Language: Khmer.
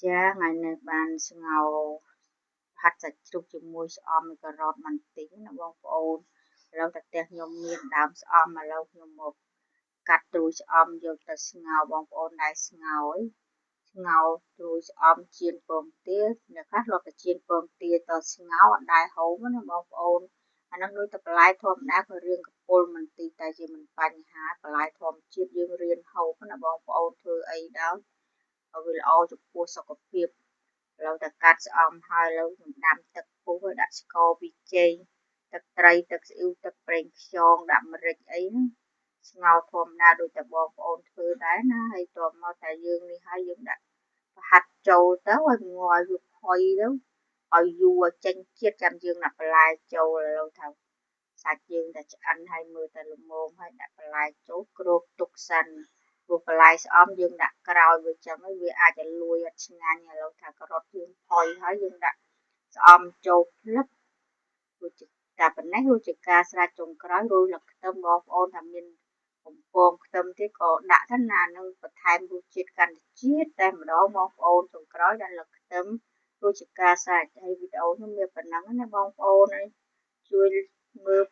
ចាថ្ងៃនេះបានស្ងោរហាត់សាច់ជ្រូកជាមួយស្អំនិងការ៉ុតបន្តិចណាបងប្អូនឥឡូវតែផ្ទះខ្ញុំមានដើមស្អំឥឡូវខ្ញុំមកកាត់ត្រួយស្អំយកទៅស្ងោរបងប្អូនដែរស្ងោរត្រួយស្អំចៀនពងទាអ្នកខ្លះលោកតែចៀនពងទាទៅស្ងោរអត់ដែរហូបណាបងប្អូនអាហ្នឹងដូចតែបន្លែធម្មតាក៏រៀងកពុលបន្តិចតែជាមិនបញ្ហាបន្លែធម្មជាតិយើងរៀនហូបណាបងប្អូនធ្វើអីដល់ឲ្យវាល្អចំពោះសុខភាពឥឡូវតែកាត់ស្អំហើយឥឡូវខ្ញុំដាំទឹកពុះឲ្យដាក់ស្ករប៊ីចេងទឹកត្រីទឹកស៊ីអ៊ីវទឹកប្រេងខ្យងដាក់ម្រេចអីហ្នឹងស្ងោរធម្មតាដូចតែបងប្អូនធ្វើដែរណាហើយតមកតែយើងនេះហើយយើងដាក់ប្រហាត់ចូលទៅឲ្យងល់វាផុយទៅឲ្យយូរឲ្យចេញជាតិចាំយើងដាក់បន្លែចូលឥឡូវថាសាច់យើងតែឆ្អិនហើយមើលតែល្មមហើយដាក់បន្លែចូលគ្របទុកសិនព្រោះបន្លែស្អំយើងដាក់ក្រោយវាចឹងវាអាចឲ្យលួយអត់ឆ្ងាញ់ឥឡូវថាការ៉ុតយើងផុយហើយយើងដាក់ស្អំចូលភ្លឹបរួចតែប៉ុណ្ណេះរួចជាការស្រេចចុងក្រោយរោយទឹកខ្ទឹមបងប្អូនថាមានបំពងខ្ទឹមទៀតក៏ដាក់ទៅណានឹងបន្ថែមរសជាតិកាន់តែជាតិតែម្ដងបងប្អូនចុងក្រោយដាក់លឹកខ្ទឹមរួចជាការស្រេចហើយវីដេអូខ្ញុំមានប៉ុណ្ណឹងណាបងប្អូនជួយមើល